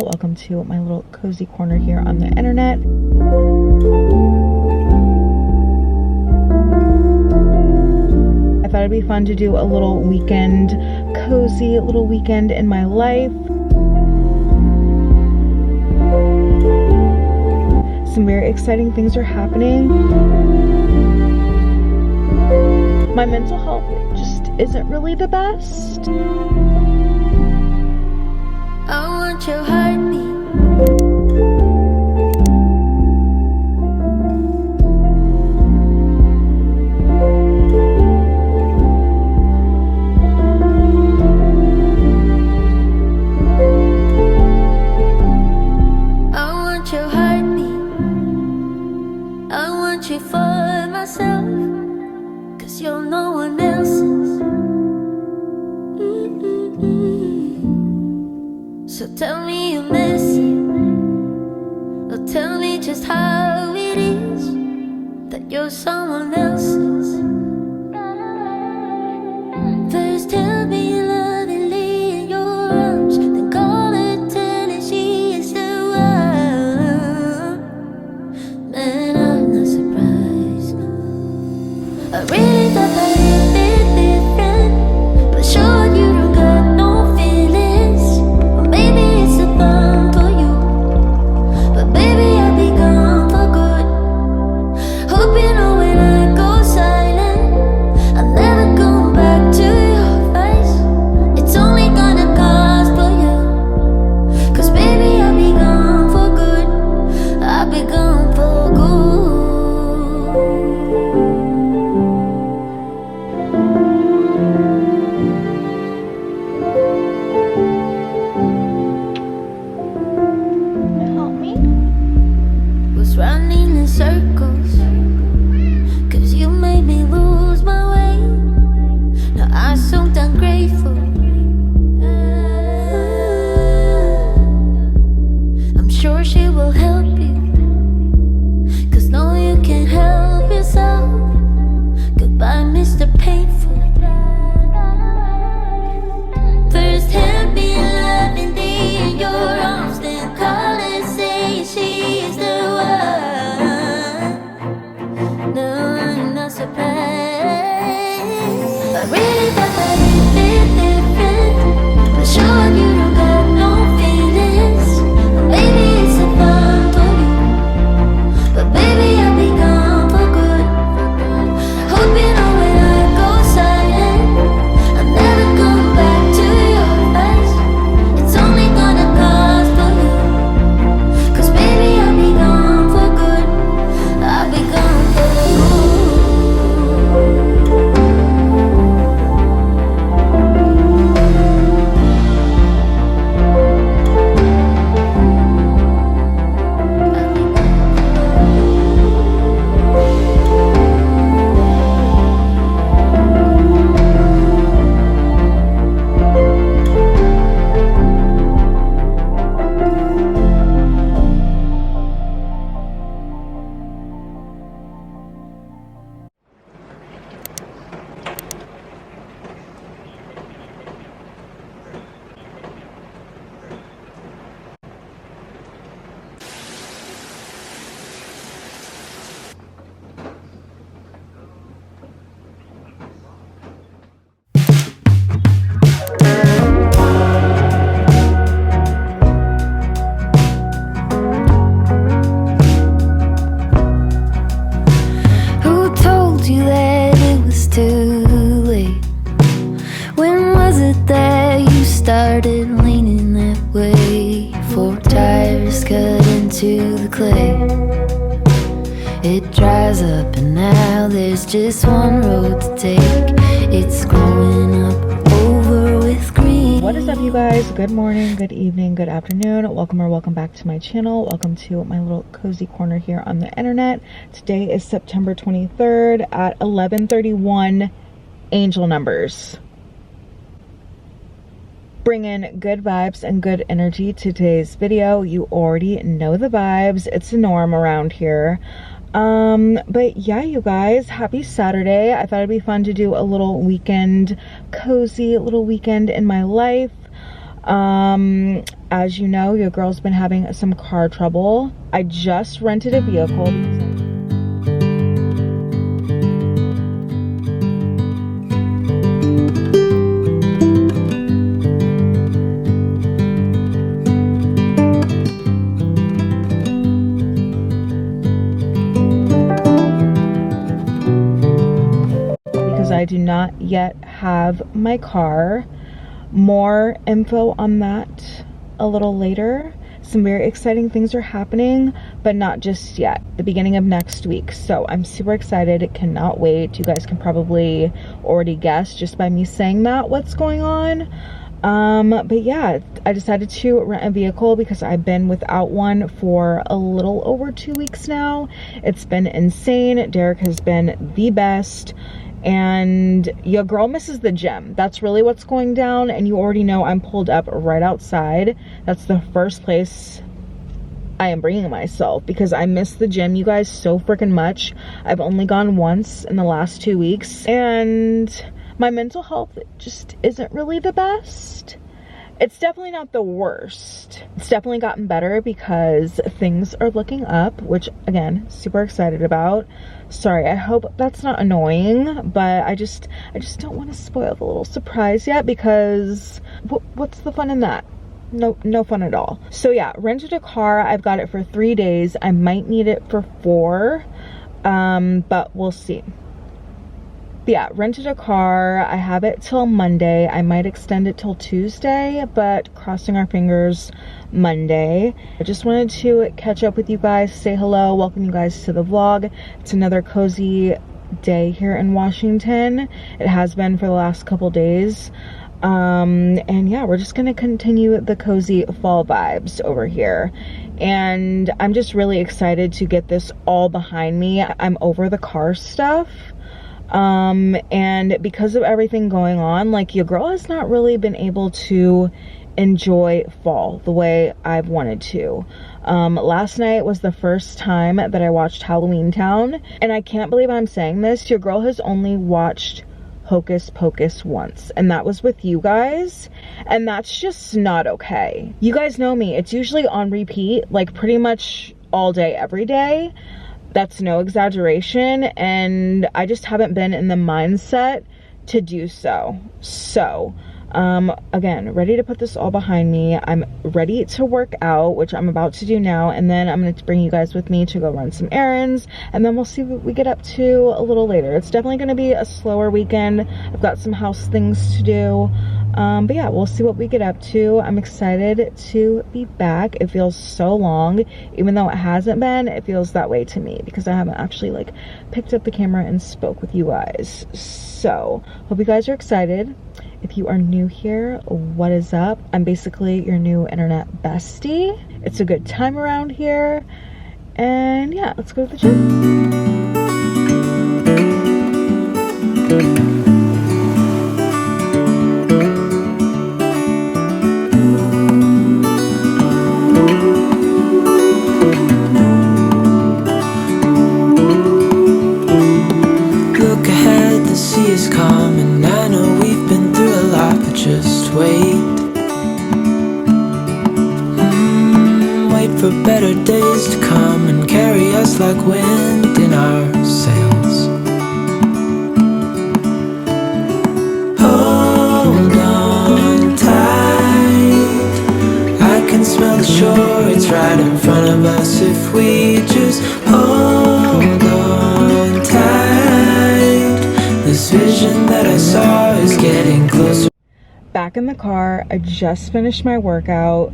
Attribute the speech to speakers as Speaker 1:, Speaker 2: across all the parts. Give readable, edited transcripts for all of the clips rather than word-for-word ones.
Speaker 1: Welcome to my little cozy corner here on the internet. I thought it'd be fun to do a little weekend, cozy little weekend in my life. Some very exciting things are happening. My mental health just isn't really the best.
Speaker 2: I want your heartbeat. I want your heartbeat. I want you for myself, 'cause you're no one else's. So tell me you miss it, or tell me just how it is that you're someone else's. First tell me you love and lay in your arms, then call her, tell her she is the one. Man, I'm not surprised. I really thought that it'd be different, but sure you don't got no feelings. Or maybe it's a fun for you, but baby I'll be gone for good. Hope you know when I go silent, I'm never going back to your face. It's only gonna cost for you, 'cause baby I'll be gone for good. I'll be gone for good.
Speaker 1: Help me?
Speaker 2: Was running in circles, 'cause you made me lose my way. Now I'm so ungrateful. I'm sure she will help you, 'cause no you can't help yourself. Goodbye Mr. Painful. First help me in love and day in your arms, then call and say she is the one. No, I'm not surprised. I really thought that it'd be different, but sure you don't got no feelings. Or maybe it's a fun for you, but baby I'll be gone for good. Hope you know when I go silent, I'm never going back to your face. It's only gonna cost for you, 'cause baby I'll be gone for good. I'll be gone for good. Who told you that it was too late? When was it that you started leaning that way? 4 tires cut into the clay. It dries up and now there's just one road to take. It's growing up over with green.
Speaker 1: What is up, you guys? Good morning, good evening, good afternoon. Welcome back to my channel. Welcome to my little cozy corner here on the internet. Today is September 23rd at 11:31 angel numbers. Bring in good vibes and good energy to today's video. You already know the vibes. It's the norm around here. But yeah, you guys, happy Saturday. I thought it'd be fun to do a little weekend, cozy little weekend in my life. As you know, your girl's been having some car trouble. I just rented a vehicle because I do not yet have my car. More info on that a little later. Some very exciting things are happening, but not just yet. The beginning of next week. So I'm super excited. Cannot wait. You guys can probably already guess just by me saying that what's going on. But yeah, I decided to rent a vehicle because I've been without one for a little over 2 weeks now. It's been insane. Derek has been the best. And your girl misses the gym. That's really what's going down. And you already know I'm pulled up right outside. That's the first place I am bringing myself because I miss the gym, you guys, so freaking much. I've only gone once in the last 2 weeks, and my mental health just isn't really the best. It's definitely not the worst. It's definitely gotten better because things are looking up, which again, super excited about. Sorry, I hope that's not annoying, but I just don't want to spoil the little surprise yet because what's the fun in that? No fun at all. So yeah, rented a car. I've got it for 3 days. I might need it for 4, but we'll see. But yeah, rented a car. I have it till Monday. I might extend it till Tuesday, but crossing our fingers, Monday. I just wanted to catch up with you guys, say hello, welcome you guys to the vlog. It's another cozy day here in Washington. It has been for the last couple days. And yeah, we're just gonna continue the cozy fall vibes over here. And I'm just really excited to get this all behind me. I'm over the car stuff. And because of everything going on, like, your girl has not really been able to enjoy fall the way I've wanted to. Last night was the first time that I watched Halloween Town, and I can't believe I'm saying this. Your girl has only watched Hocus Pocus once, and that was with you guys, and that's just not okay. You guys know me. It's usually on repeat, like pretty much all day, every day. That's no exaggeration, and I just haven't been in the mindset to do so. So, again, ready to put this all behind me. I'm ready to work out, which I'm about to do now, and then I'm going to bring you guys with me to go run some errands, and then we'll see what we get up to a little later. It's definitely going to be a slower weekend. I've got some house things to do. But yeah, we'll see what we get up to. I'm excited to be back. It feels so long, even though it hasn't been. It feels that way to me because I haven't actually like picked up the camera and spoke with you guys. So hope you guys are excited. If you are new here, what is up? I'm basically your new internet bestie. It's a good time around here. And yeah, let's go to the gym.
Speaker 2: Just wait, wait for better days to come and carry us like wind in our sails. Hold on tight, I can smell the shore, it's right in front of us if we just hold on tight. This vision that I saw is getting closer.
Speaker 1: Back in the car, I just finished my workout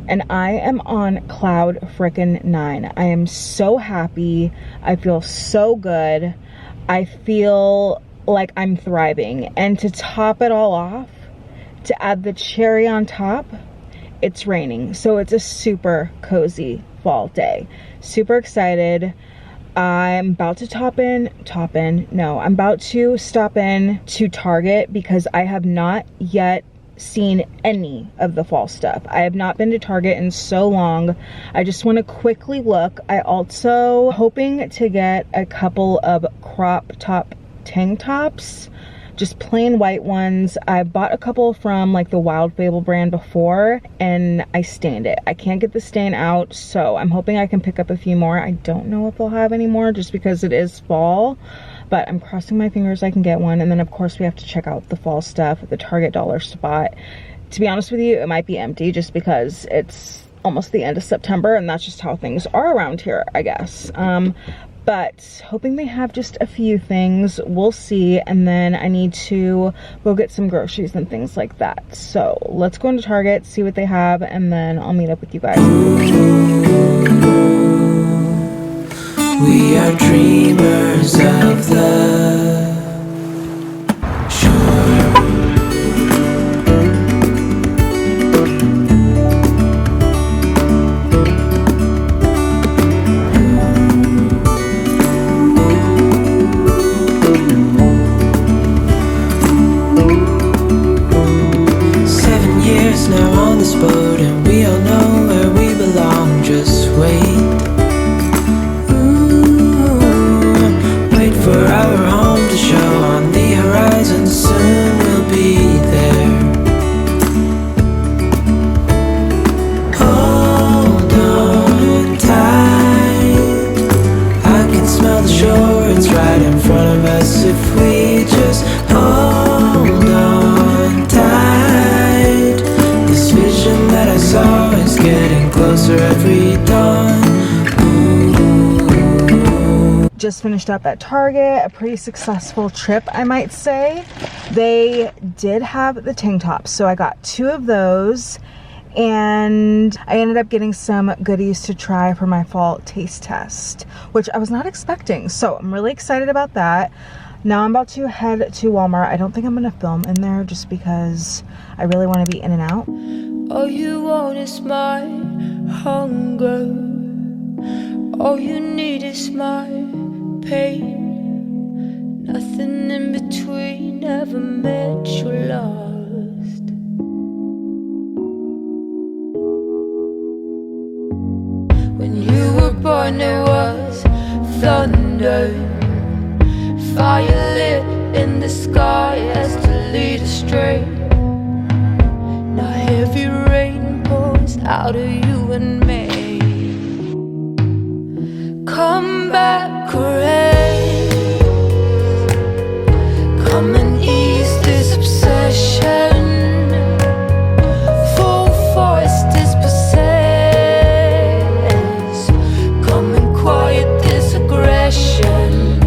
Speaker 1: and I am on cloud frickin' 9. I am so happy. I feel so good. I feel like I'm thriving. And to top it all off, to add the cherry on top, it's raining. So it's a super cozy fall day. Super excited. I'm about to I'm about to stop in to Target because I have not yet seen any of the fall stuff. I have not been to Target in so long. I just want to quickly look. I also hoping to get a couple of crop top tank tops just plain white ones. I bought a couple from like the Wild Fable brand before and I stained it. I can't get the stain out, so I'm hoping I can pick up a few more. I don't know if they'll have any more just because it is fall, but I'm crossing my fingers I can get one. And then of course we have to check out the fall stuff at the Target dollar spot. To be honest with you, it might be empty just because it's almost the end of September and that's just how things are around here, I guess. But hoping they have just a few things. We'll see. And then I need to go get some groceries and things like that. So let's go into Target, see what they have, and then I'll meet up with you guys.
Speaker 3: We are dreamers of love. Sure. 7 years now on this boat, and we all know where we belong. Just wait. For our home to show on the horizon, soon we'll be there. Hold on tight, I can smell the shore, it's right in front of us. If we just hold on tight, this vision that I saw is getting closer every dawn.
Speaker 1: Just finished up at Target, a pretty successful trip, I might say. They did have the tank tops, so I got 2 of those, and I ended up getting some goodies to try for my fall taste test, which I was not expecting, so I'm really excited about that. Now I'm about to head to Walmart. I don't think I'm gonna film in there just because I really want to be in and out.
Speaker 2: All you want is my hunger. All you need is my pain. Nothing in between ever met you lost. When you were born there was thunder, fire lit in the sky as to lead astray. Now heavy rain pours out of you and me. Come back, rain. Come and ease this obsession. Full force this possess. Come and quiet this aggression.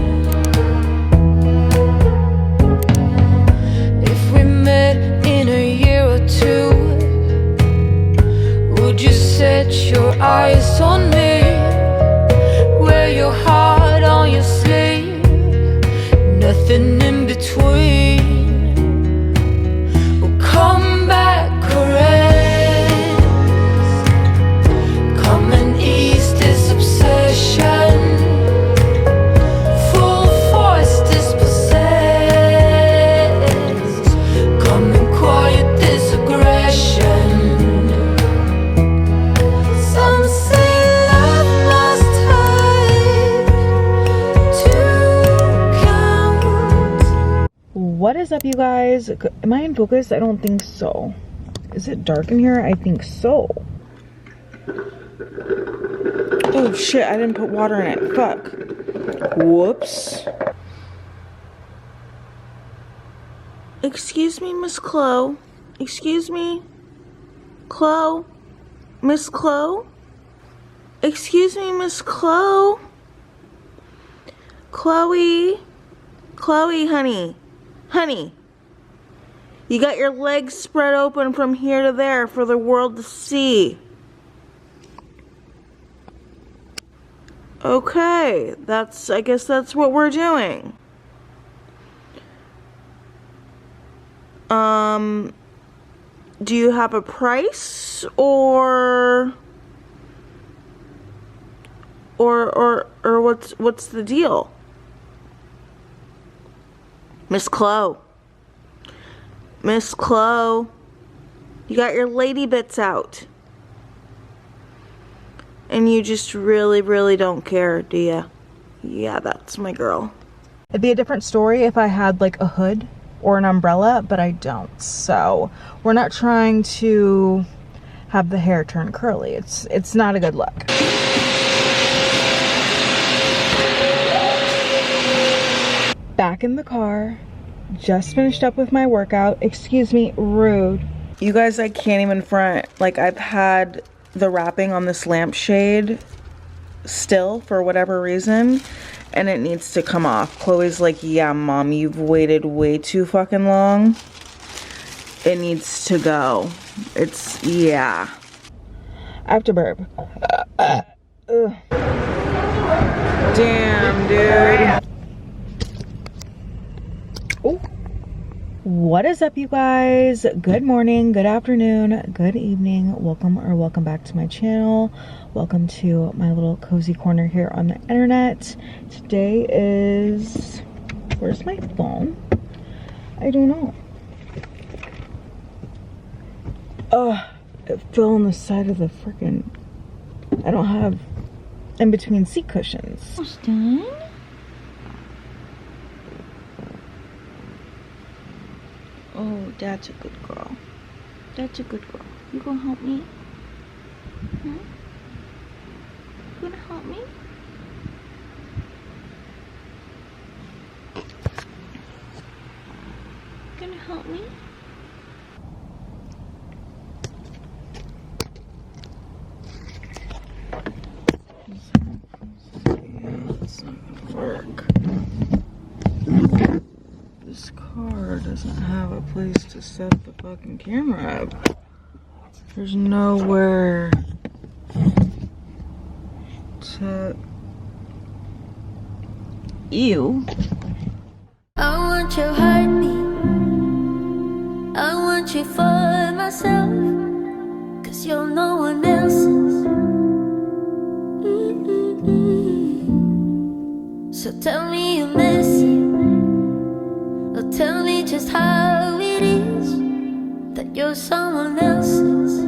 Speaker 2: If we met in a year or 2, would you set your eyes on me? Wear your heart on your sleeve, nothing in between. Well, come back, caress. Come and ease this obsession. Full force dispossess. Come and quiet this aggression. Some say love must
Speaker 1: What is up, you guys? Am I in focus? I don't think so. Is it dark in here? I think so. Oh shit, I didn't put water in it. Fuck. Whoops. Excuse me, Miss Chloe. Excuse me. Chloe. Miss Chloe? Excuse me, Miss Chloe. Chloe. Chloe, honey. Honey. You got your legs spread open from here to there for the world to see. Okay, I guess that's what we're doing. Do you have a price or what's the deal? Miss Chloe. Miss Chloe. You got your lady bits out. And you just really, really don't care, do ya? Yeah, that's my girl. It'd be a different story if I had like a hood or an umbrella, but I don't. So we're not trying to have the hair turn curly. It's not a good look. Back in the car, just finished up with my workout. Excuse me, rude. You guys, I can't even front. Like, I've had the wrapping on this lampshade still for whatever reason, and it needs to come off. Chloe's like, yeah, mom, you've waited way too fucking long. It needs to go. It's, yeah. I have to burp. Damn, dude. Oh. What is up, you guys? Good morning, good afternoon, good evening. Welcome back to my channel. Welcome to my little cozy corner here on the internet. Today is, where's my phone? I don't know. It fell on the side of the freaking, I don't have in between seat cushions. Done? Oh, that's a good girl. That's a good girl. You gonna help me? Huh? You gonna help me? Gonna help me? It's not gonna work. This car doesn't have a place to set the fucking camera up. There's nowhere to... Ew.
Speaker 2: I want your heartbeat. I want you for myself. 'Cause you're no one else's. So tell me you miss it. Or tell me just how it is that you're someone else's.